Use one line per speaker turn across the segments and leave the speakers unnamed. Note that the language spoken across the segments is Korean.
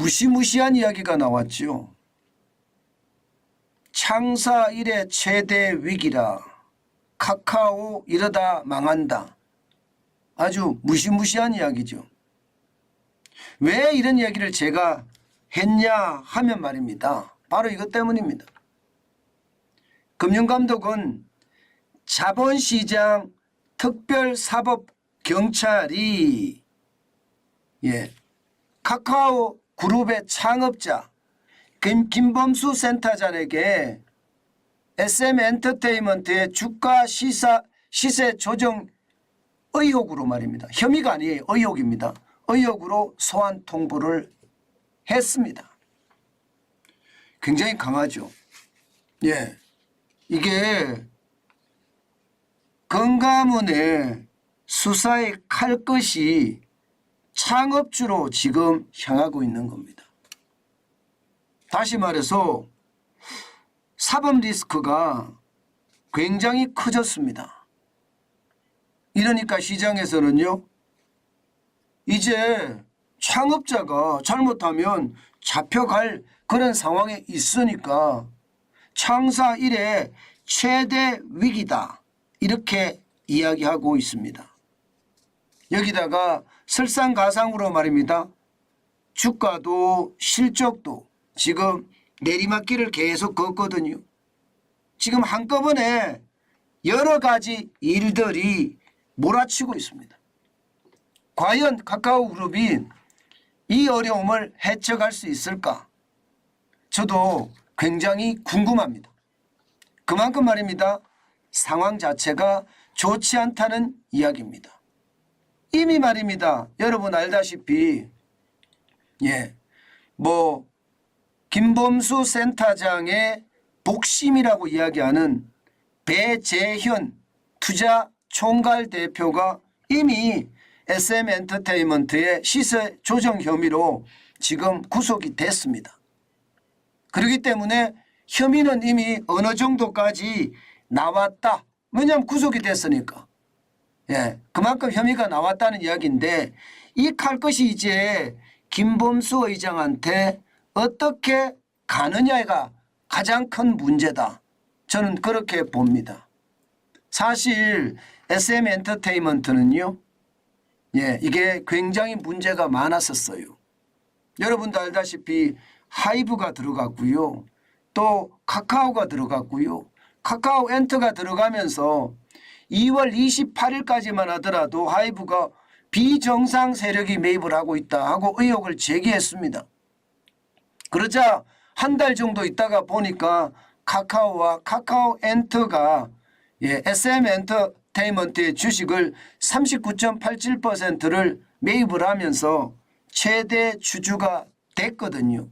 무시무시한 이야기가 나왔죠. 창사 이래 최대 위기라. 카카오 이러다 망한다. 아주 무시무시한 이야기죠. 왜 이런 이야기를 제가 했냐 하면 말입니다. 바로 이것 때문입니다. 금융감독은 자본시장 특별사법경찰이 카카오 그룹의 창업자 김범수 센터장에게 SM엔터테인먼트의 주가 시세 조정 의혹으로 말입니다. 혐의가 아니에요. 의혹입니다. 의혹으로 소환 통보를 했습니다. 굉장히 강하죠. 이게 금감원의 수사의 칼끝이 창업주로 지금 향하고 있는 겁니다. 다시 말해서 사법 리스크가 굉장히 커졌습니다. 이러니까 시장에서는요, 이제 창업자가 잘못하면 잡혀갈 그런 상황에 있으니까 창사 이래 최대 위기다, 이렇게 이야기하고 있습니다. 여기다가 설상가상으로 말입니다. 주가도 실적도 지금 내리막길을 계속 걷거든요. 지금 한꺼번에 여러 가지 일들이 몰아치고 있습니다. 과연 카카오그룹이 이 어려움을 헤쳐갈 수 있을까? 저도 굉장히 궁금합니다. 그만큼 말입니다. 상황 자체가 좋지 않다는 이야기입니다. 이미 말입니다. 여러분 알다시피 김범수 센터장의 복심이라고 이야기하는 배재현 투자총괄 대표가 이미 SM엔터테인먼트의 시세 조정 혐의로 지금 구속이 됐습니다. 그렇기 때문에 혐의는 이미 어느 정도까지 나왔다. 왜냐하면 구속이 됐으니까. 그만큼 혐의가 나왔다는 이야기인데, 이 칼끝이 이제 김범수 의장한테 어떻게 가느냐가 가장 큰 문제다. 저는 그렇게 봅니다. 사실 SM엔터테인먼트는요, 이게 굉장히 문제가 많았었어요. 여러분도 알다시피 하이브가 들어갔고요. 또 카카오가 들어갔고요. 카카오엔터가 들어가면서 2월 28일까지만 하더라도 하이브가 비정상 세력이 매입을 하고 있다 하고 의혹을 제기했습니다. 그러자 한 달 정도 있다가 보니까 카카오와 카카오엔터가 SM엔터테인먼트의 주식을 39.87%를 매입을 하면서 최대 주주가 됐거든요.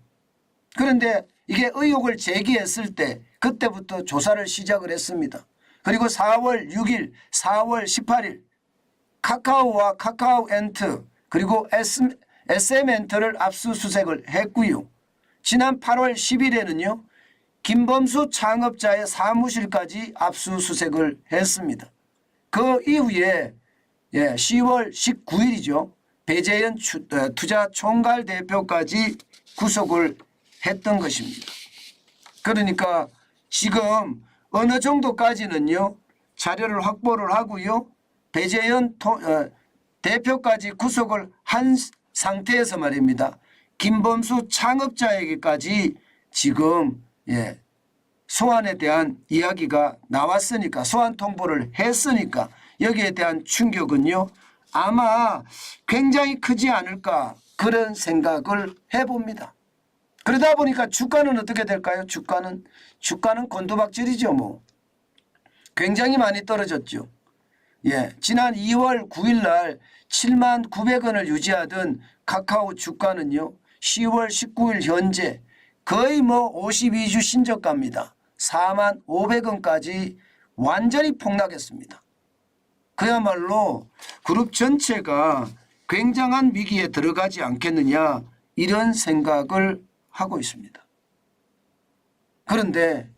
그런데 이게 의혹을 제기했을 때 그때부터 조사를 시작을 했습니다. 그리고 4월 6일, 4월 18일 카카오와 카카오엔터 그리고 SM엔터를 압수수색을 했고요. 지난 8월 10일에는요. 김범수 창업자의 사무실까지 압수수색을 했습니다. 그 이후에 10월 19일이죠. 배재현 투자총괄 대표까지 구속을 했던 것입니다. 그러니까 지금 어느 정도까지는요. 자료를 확보를 하고요. 배재현 대표까지 구속을 한 상태에서 말입니다. 김범수 창업자에게까지 지금 소환에 대한 이야기가 나왔으니까, 소환 통보를 했으니까 여기에 대한 충격은요 아마 굉장히 크지 않을까, 그런 생각을 해봅니다. 그러다 보니까 주가는 어떻게 될까요? 주가는 곤두박질이죠. 뭐 굉장히 많이 떨어졌죠. 지난 2월 9일 날 7만 900원을 유지하던 카카오 주가는요 10월 19일 현재 거의 52주 신저가입니다. 4만 500원까지 완전히 폭락했습니다. 그야말로 그룹 전체가 굉장한 위기에 들어가지 않겠느냐, 이런 생각을 하고 있습니다. 그런데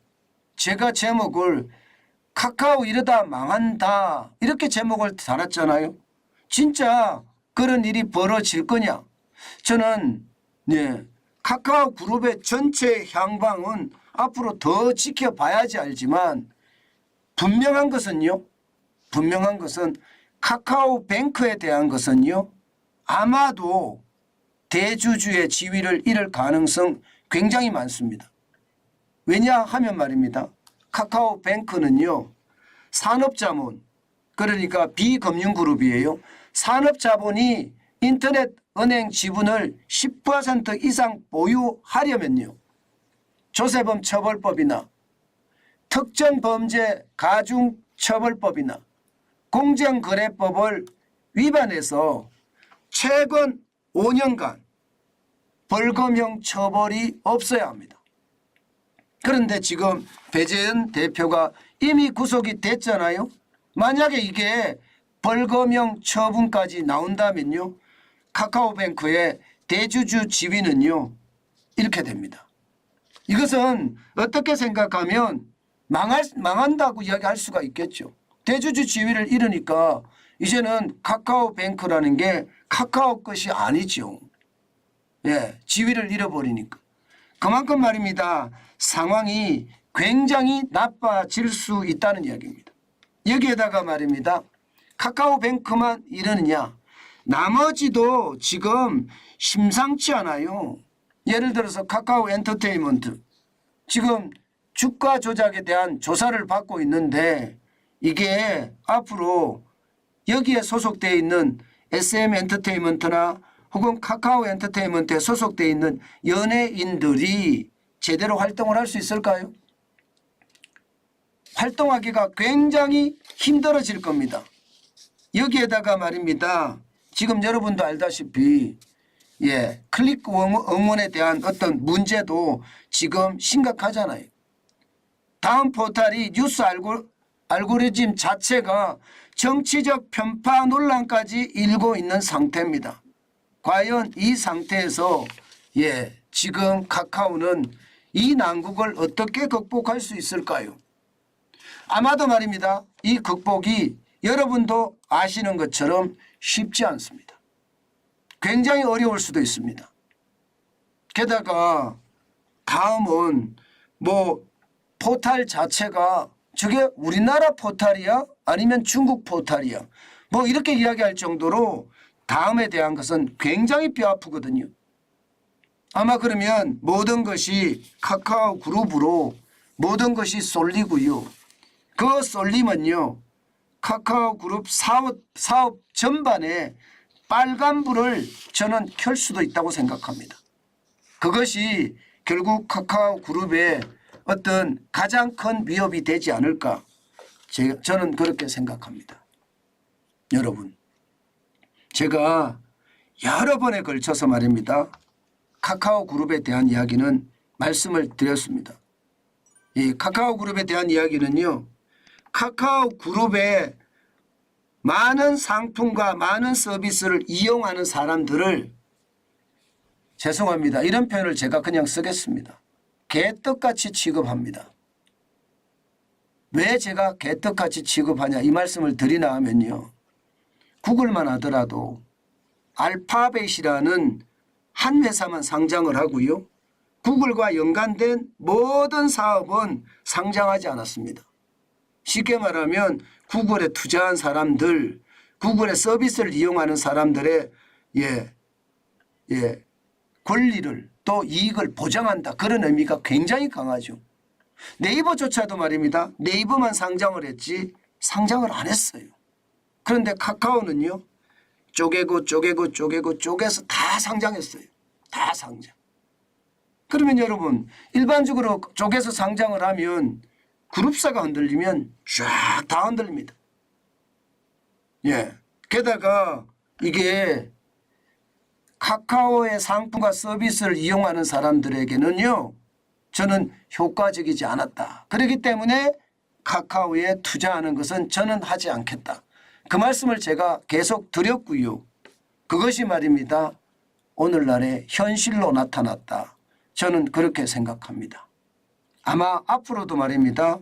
제가 제목을 카카오 이러다 망한다 이렇게 제목을 달았잖아요. 진짜 그런 일이 벌어질 거냐? 저는 카카오 그룹의 전체 향방은 앞으로 더 지켜봐야지 알지만 분명한 것은요. 분명한 것은 카카오뱅크에 대한 것은요. 아마도 대주주의 지위를 잃을 가능성 굉장히 많습니다. 왜냐하면 말입니다. 카카오뱅크는요. 산업자본 그러니까 비금융그룹이에요. 산업자본이 인터넷 은행 지분을 10% 이상 보유하려면요. 조세범 처벌법이나 특정범죄 가중처벌법이나 공정거래법을 위반해서 최근 5년간 벌금형 처벌이 없어야 합니다. 그런데 지금 배재현 대표가 이미 구속이 됐잖아요. 만약에 이게 벌금형 처분까지 나온다면요. 카카오뱅크의 대주주 지위는요. 이렇게 됩니다. 이것은 어떻게 생각하면 망한다고 이야기할 수가 있겠죠. 대주주 지위를 잃으니까 이제는 카카오뱅크라는 게 카카오 것이 아니죠. 예, 지위를 잃어버리니까. 그만큼 말입니다. 상황이 굉장히 나빠질 수 있다는 이야기입니다. 여기에다가 말입니다. 카카오뱅크만 이러느냐. 나머지도 지금 심상치 않아요. 예를 들어서 카카오 엔터테인먼트 지금 주가 조작에 대한 조사를 받고 있는데 이게 앞으로 여기에 소속되어 있는 SM 엔터테인먼트나 혹은 카카오 엔터테인먼트에 소속되어 있는 연예인들이 제대로 활동을 할 수 있을까요? 활동하기가 굉장히 힘들어질 겁니다. 여기에다가 말입니다. 지금 여러분도 알다시피 클릭 응원에 대한 어떤 문제도 지금 심각하잖아요. 다음 포털이 뉴스 알고리즘 자체가 정치적 편파 논란까지 일고 있는 상태입니다. 과연 이 상태에서 지금 카카오는 이 난국을 어떻게 극복할 수 있을까요? 아마도 말입니다. 이 극복이 여러분도 아시는 것처럼 쉽지 않습니다. 굉장히 어려울 수도 있습니다. 게다가 다음은 포털 자체가 저게 우리나라 포털이야? 아니면 중국 포털이야? 이렇게 이야기할 정도로 다음에 대한 것은 굉장히 뼈아프거든요. 아마 그러면 모든 것이 카카오 그룹으로 모든 것이 쏠리고요. 그 쏠림은요. 카카오 그룹 사업 전반에 빨간불을 저는 켤 수도 있다고 생각합니다. 그것이 결국 카카오 그룹의 어떤 가장 큰 위협이 되지 않을까 저는 그렇게 생각합니다. 여러분 제가 여러 번에 걸쳐서 말입니다. 카카오 그룹에 대한 이야기는 말씀을 드렸습니다. 이 카카오 그룹에 대한 이야기는요. 카카오 그룹의 많은 상품과 많은 서비스를 이용하는 사람들을 죄송합니다. 이런 표현을 제가 그냥 쓰겠습니다. 개떡같이 취급합니다. 왜 제가 개떡같이 취급하냐 이 말씀을 드리나 하면요. 구글만 하더라도 알파벳이라는 한 회사만 상장을 하고요. 구글과 연관된 모든 사업은 상장하지 않았습니다. 쉽게 말하면 구글에 투자한 사람들, 구글의 서비스를 이용하는 사람들의 권리를 또 이익을 보장한다. 그런 의미가 굉장히 강하죠. 네이버조차도 말입니다. 네이버만 상장을 했지 상장을 안 했어요. 그런데 카카오는요. 쪼개서 다 상장했어요. 다 상장. 그러면 여러분 일반적으로 쪼개서 상장을 하면 그룹사가 흔들리면 쫙 다 흔들립니다. 게다가 이게 카카오의 상품과 서비스를 이용하는 사람들에게는요. 저는 효과적이지 않았다. 그렇기 때문에 카카오에 투자하는 것은 저는 하지 않겠다. 그 말씀을 제가 계속 드렸고요. 그것이 말입니다. 오늘날의 현실로 나타났다. 저는 그렇게 생각합니다. 아마 앞으로도 말입니다.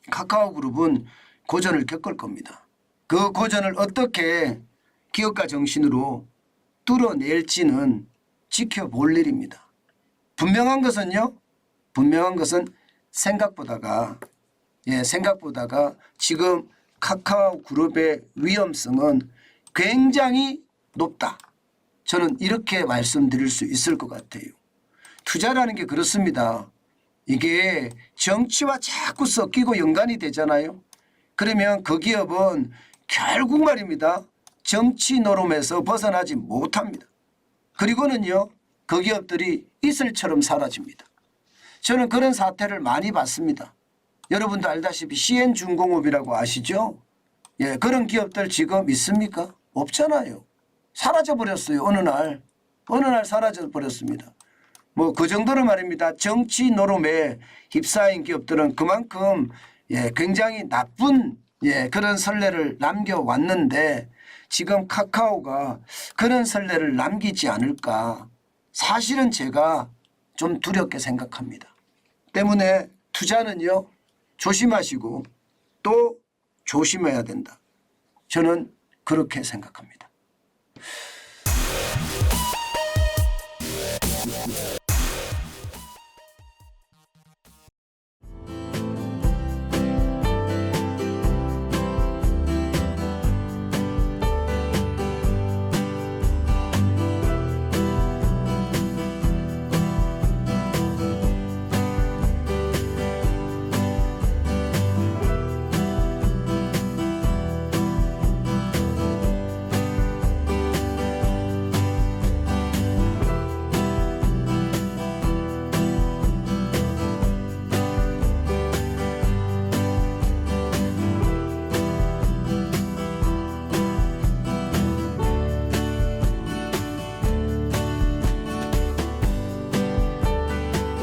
카카오그룹은 고전을 겪을 겁니다. 그 고전을 어떻게 기업가 정신으로 뚫어낼지는 지켜볼 일입니다. 분명한 것은요. 분명한 것은 생각보다가 지금 카카오 그룹의 위험성은 굉장히 높다. 저는 이렇게 말씀드릴 수 있을 것 같아요. 투자라는 게 그렇습니다. 이게 정치와 자꾸 섞이고 연관이 되잖아요. 그러면 그 기업은 결국 말입니다. 정치 노름에서 벗어나지 못합니다. 그리고는요. 그 기업들이 이슬처럼 사라집니다. 저는 그런 사태를 많이 봤습니다. 여러분도 알다시피 CN중공업이라고 아시죠? 예, 그런 기업들 지금 있습니까? 없잖아요. 사라져 버렸어요. 어느 날 사라져 버렸습니다. 뭐 그 정도로 말입니다. 정치 노름에 휩싸인 기업들은 그만큼 굉장히 나쁜 그런 선례를 남겨왔는데 지금 카카오가 그런 선례를 남기지 않을까. 사실은 제가 좀 두렵게 생각합니다. 때문에 투자는요. 조심하시고 또 조심해야 된다. 저는 그렇게 생각합니다.